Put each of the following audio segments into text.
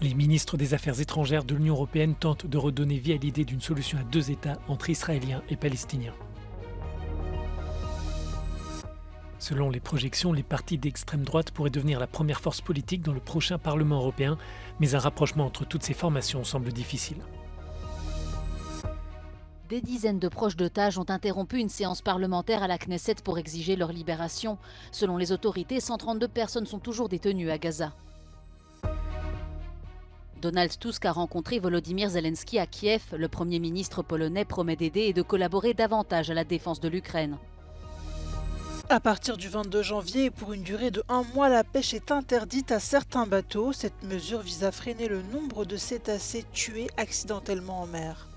Les ministres des Affaires étrangères de l'Union européenne tentent de redonner vie à l'idée d'une solution à deux États entre Israéliens et Palestiniens. Selon les projections, les partis d'extrême droite pourraient devenir la première force politique dans le prochain Parlement européen, mais un rapprochement entre toutes ces formations semble difficile. Des dizaines de proches d'otages ont interrompu une séance parlementaire à la Knesset pour exiger leur libération. Selon les autorités, 132 personnes sont toujours détenues à Gaza. Donald Tusk a rencontré Volodymyr Zelensky à Kiev. Le Premier ministre polonais promet d'aider et de collaborer davantage à la défense de l'Ukraine. À partir du 22 janvier et pour une durée de 1 mois, la pêche est interdite à certains bateaux. Cette mesure vise à freiner le nombre de cétacés tués accidentellement en mer.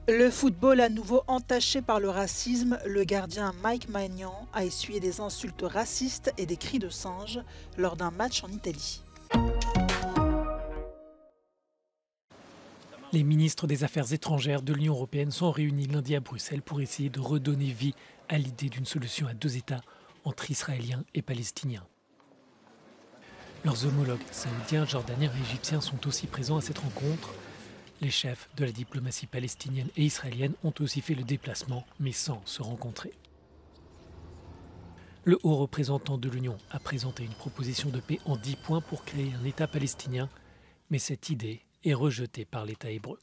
Le football à nouveau entaché par le racisme, le gardien Mike Maignan a essuyé des insultes racistes et des cris de singe lors d'un match en Italie. Les ministres des Affaires étrangères de l'Union européenne sont réunis lundi à Bruxelles pour essayer de redonner vie à l'idée d'une solution à deux États entre Israéliens et Palestiniens. Leurs homologues saoudiens, jordaniens et égyptiens sont aussi présents à cette rencontre. Les chefs de la diplomatie palestinienne et israélienne ont aussi fait le déplacement, mais sans se rencontrer. Le haut représentant de l'Union a présenté une proposition de paix en 10 points pour créer un État palestinien, mais cette idée est rejetée par l'État hébreu.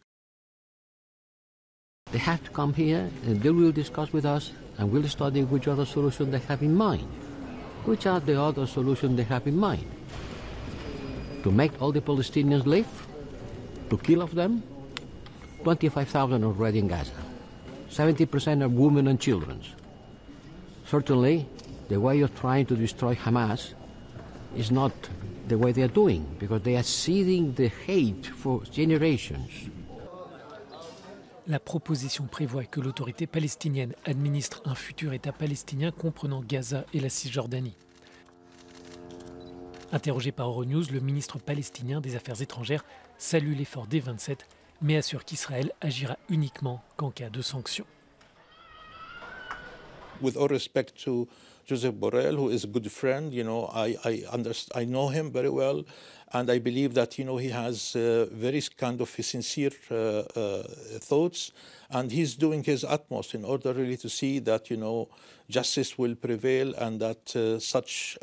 They have to come here and they will discuss with us and we'll study which other solution they have in mind. Which are the other solutions they have in mind? To make all the Palestinians live? To kill of them? 25,000 already in Gaza. 70% are women and children. Certainly, the way you're trying to destroy Hamas is not the way they are doing, because they are seeding the hate for generations. La proposition prévoit que l'autorité palestinienne administre un futur État palestinien comprenant Gaza et la Cisjordanie. Interrogé par Euronews, le ministre palestinien des Affaires étrangères salue l'effort des 27, mais assure qu'Israël agira uniquement qu'en cas de sanctions. With all respect to Joseph Borrell, who is a good friend, I know him very well, and I believe that he has very kind of sincere thoughts, and he's doing his utmost in order really to see that justice will prevail and that such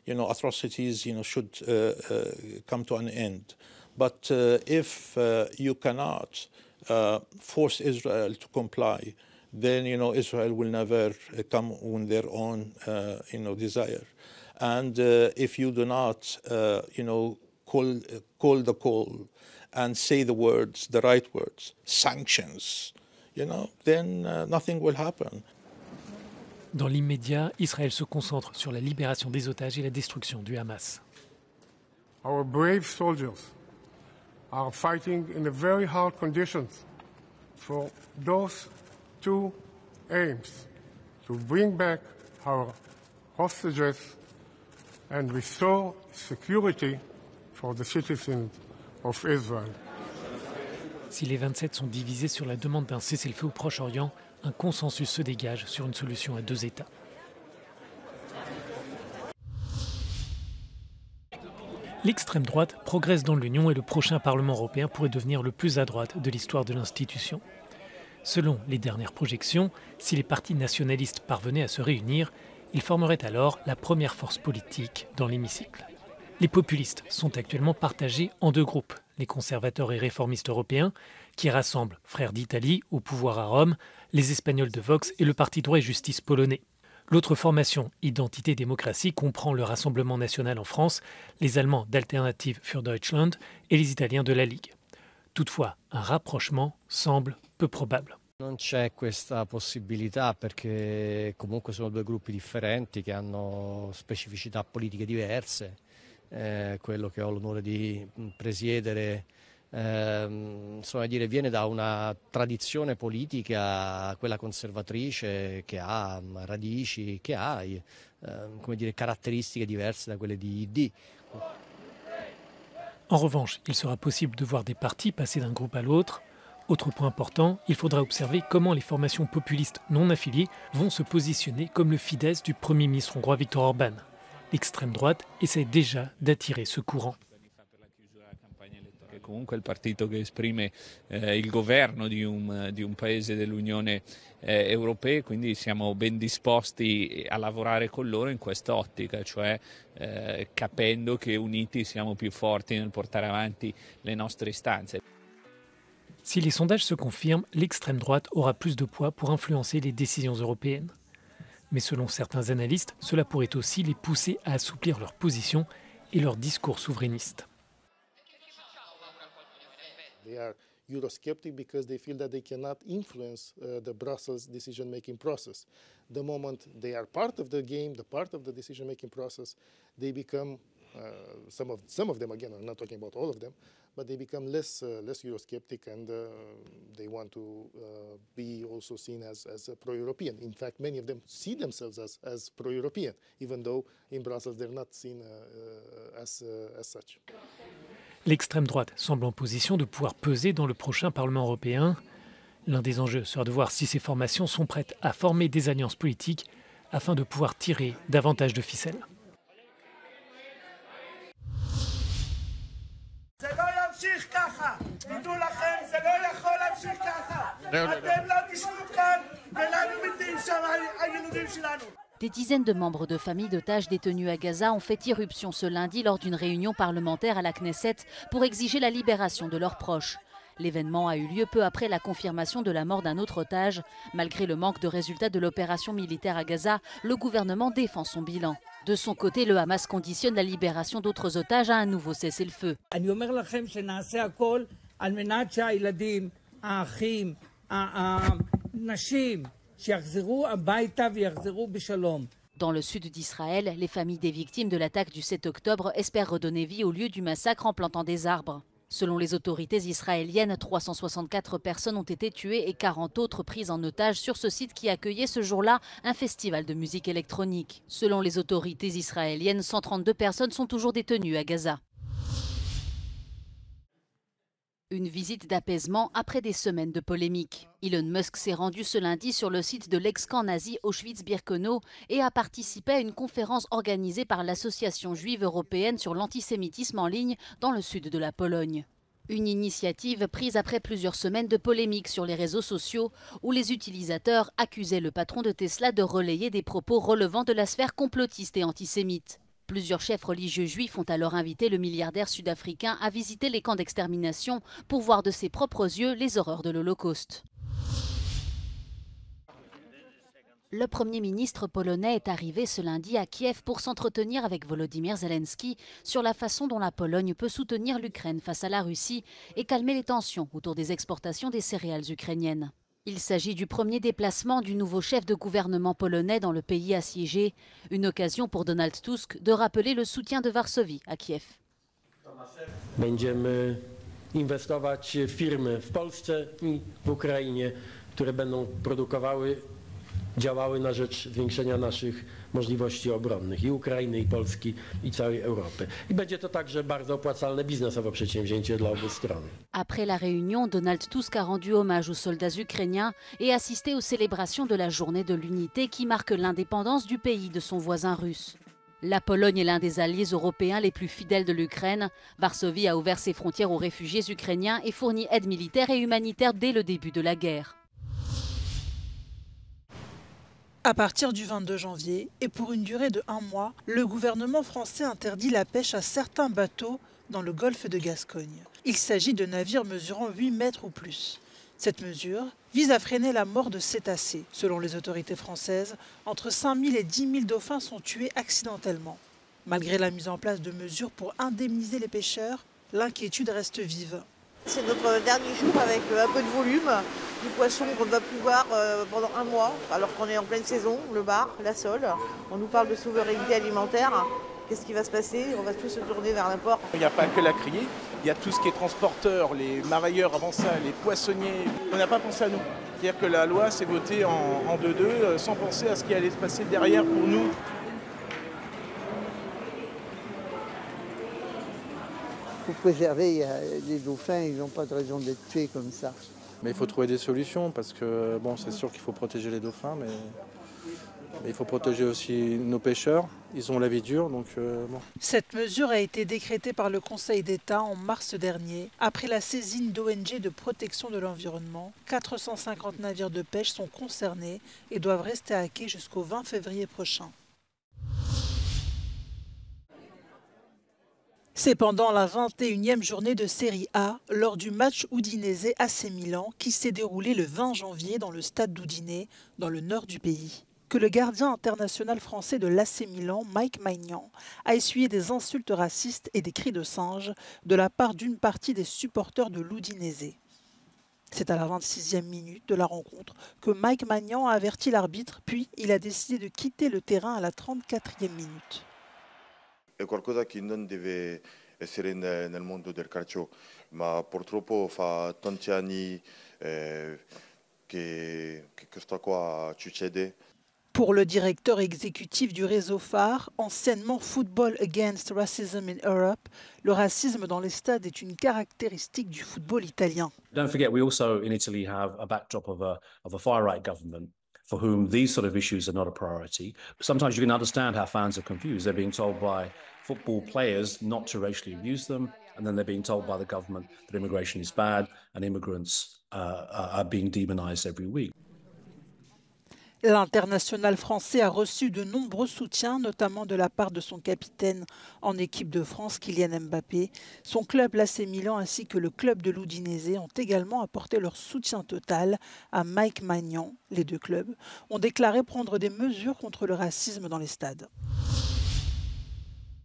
atrocities should come to an end. But if you cannot force Israel to comply, then Israel will never come on their own desire. And if you do not call the call and say the words, the right words, sanctions, then nothing will happen. Dans l'immédiat, Israël se concentre sur la libération des otages et la destruction du Hamas. Our brave soldiers are fighting in very hard conditions for those two aims: to bring back our hostages and restore security for the citizens of Israel. Si les 27 sont divisés sur la demande d'un cessez-le-feu au Proche-Orient, un consensus se dégage sur une solution à deux États. L'extrême droite progresse dans l'Union et le prochain Parlement européen pourrait devenir le plus à droite de l'histoire de l'institution. Selon les dernières projections, si les partis nationalistes parvenaient à se réunir, ils formeraient alors la première force politique dans l'hémicycle. Les populistes sont actuellement partagés en deux groupes, les conservateurs et réformistes européens, qui rassemblent Frères d'Italie au pouvoir à Rome, les Espagnols de Vox et le Parti droit et justice polonais. L'autre formation, Identité Démocratie, comprend le Rassemblement national en France, les Allemands d'Alternative für Deutschland et les Italiens de la Ligue. Toutefois, un rapprochement semble peu probable. Non c'è questa possibilità perché comunque sono due gruppi differenti che hanno specificità politiche diverse. Quello che ho l'onore di presiedere viene da una tradizione politica, quella conservatrice, che ha radici, che ha caratteristiche diverse da quelle di ID. En revanche, il sera possible de voir des partis passer d'un groupe à l'autre. Autre point important, il faudra observer comment les formations populistes non affiliées vont se positionner comme le Fidesz du Premier ministre hongrois Viktor Orbán. L'extrême droite essaie déjà d'attirer ce courant. comunque il partito che esprime il governo di un paese dell'Unione Europea, quindi siamo ben disposti a lavorare con loro in questa ottica, cioè capendo che uniti siamo più forti nel portare avanti le nostre istanze. Si les sondages se confirment, l'extrême droite aura plus de poids pour influencer les décisions européennes. Mais selon certains analystes, cela pourrait aussi les pousser à assouplir leur position et leur discours souverainiste. They are Eurosceptic because they feel that they cannot influence the Brussels decision-making process. The moment they are part of the game, the part of the decision-making process, they become some of them, again, I'm not talking about all of them, but they become less Eurosceptic, and they want to be also seen as pro-European. In fact, many of them see themselves as pro-European, even though in Brussels they're not seen as such. L'extrême droite semble en position de pouvoir peser dans le prochain Parlement européen. L'un des enjeux sera de voir si ces formations sont prêtes à former des alliances politiques afin de pouvoir tirer davantage de ficelles. Des dizaines de membres de familles d'otages détenus à Gaza ont fait irruption ce lundi lors d'une réunion parlementaire à la Knesset pour exiger la libération de leurs proches. L'événement a eu lieu peu après la confirmation de la mort d'un autre otage. Malgré le manque de résultats de l'opération militaire à Gaza, le gouvernement défend son bilan. De son côté, le Hamas conditionne la libération d'autres otages à un nouveau cessez-le-feu. Dans le sud d'Israël, les familles des victimes de l'attaque du 7 octobre espèrent redonner vie au lieu du massacre en plantant des arbres. Selon les autorités israéliennes, 364 personnes ont été tuées et 40 autres prises en otage sur ce site qui accueillait ce jour-là un festival de musique électronique. Selon les autorités israéliennes, 132 personnes sont toujours détenues à Gaza. Une visite d'apaisement après des semaines de polémiques. Elon Musk s'est rendu ce lundi sur le site de l'ex-camp nazi Auschwitz-Birkenau et a participé à une conférence organisée par l'Association juive européenne sur l'antisémitisme en ligne dans le sud de la Pologne. Une initiative prise après plusieurs semaines de polémiques sur les réseaux sociaux où les utilisateurs accusaient le patron de Tesla de relayer des propos relevant de la sphère complotiste et antisémite. Plusieurs chefs religieux juifs ont alors invité le milliardaire sud-africain à visiter les camps d'extermination pour voir de ses propres yeux les horreurs de l'Holocauste. Le Premier ministre polonais est arrivé ce lundi à Kiev pour s'entretenir avec Volodymyr Zelensky sur la façon dont la Pologne peut soutenir l'Ukraine face à la Russie et calmer les tensions autour des exportations des céréales ukrainiennes. Il s'agit du premier déplacement du nouveau chef de gouvernement polonais dans le pays assiégé, une occasion pour Donald Tusk de rappeler le soutien de Varsovie à Kiev. Będziemy inwestować w firmy w Polsce i w Ukrainie, które będą produkowały, działały na rzecz zwiększenia naszych możliwości obronnych i Ukrainy, i Polski, i całej Europy. I będzie to także bardzo opłacalne biznesowo przedsięwzięcie dla obu stron. Après la réunion, Donald Tusk a rendu hommage aux soldats ukrainiens et assisté aux célébrations de la journée de l'unité qui marque l'indépendance du pays de son voisin russe. La Pologne est l'un des alliés européens les plus fidèles de l'Ukraine. Varsovie a ouvert ses frontières aux réfugiés ukrainiens et fournit aide militaire et humanitaire dès le début de la guerre. À partir du 22 janvier, et pour une durée de 1 mois, le gouvernement français interdit la pêche à certains bateaux dans le golfe de Gascogne. Il s'agit de navires mesurant 8 mètres ou plus. Cette mesure vise à freiner la mort de cétacés. Selon les autorités françaises, entre 5 000 et 10 000 dauphins sont tués accidentellement. Malgré la mise en place de mesures pour indemniser les pêcheurs, l'inquiétude reste vive. C'est notre dernier jour avec un peu de volume, du poisson qu'on ne va plus voir pendant 1 mois, alors qu'on est en pleine saison, le bar, la sole. On nous parle de souveraineté alimentaire. Qu'est-ce qui va se passer? On va tous se tourner vers l'import. Il n'y a pas que la criée, il y a tout ce qui est transporteur, les marailleurs avant ça, les poissonniers. On n'a pas pensé à nous. C'est-à-dire que la loi s'est votée en 2-2 sans penser à ce qui allait se passer derrière pour nous. Pour préserver les dauphins, ils n'ont pas de raison d'être tués comme ça. Mais il faut trouver des solutions parce que bon, c'est sûr qu'il faut protéger les dauphins, Il faut protéger aussi nos pêcheurs. Ils ont la vie dure, donc bon. Cette mesure a été décrétée par le Conseil d'État en mars dernier, après la saisine d'ONG de protection de l'environnement. 450 navires de pêche sont concernés et doivent rester à quai jusqu'au 20 février prochain. C'est pendant la 21e journée de Série A, lors du match Udinese AC Milan, qui s'est déroulé le 20 janvier dans le stade d'Udine, dans le nord du pays, que le gardien international français de l'AC Milan, Mike Maignan, a essuyé des insultes racistes et des cris de singe de la part d'une partie des supporters de l'Udinese. C'est à la 26e minute de la rencontre que Mike Maignan a averti l'arbitre, puis il a décidé de quitter le terrain à la 34e minute. È qualcosa che non deve essere nel mondo del calcio, ma purtroppo fa tanti anni che questo qua succede. Pour le directeur exécutif du réseau phare, anciennement Football Against Racism in Europe, le racisme dans les stades est une caractéristique du football italien. Don't forget, we also in Italy have a backdrop of a far-right government for whom these sort of issues are not a priority. Sometimes you can understand how fans are confused. They're being told by football players not to racially abuse them, and then they're being told by the government that immigration is bad and immigrants are being demonized every week. L'international français a reçu de nombreux soutiens, notamment de la part de son capitaine en équipe de France, Kylian Mbappé. Son club, l'AC Milan, ainsi que le club de l'Udinese ont également apporté leur soutien total à Mike Maignan. Les deux clubs ont déclaré prendre des mesures contre le racisme dans les stades.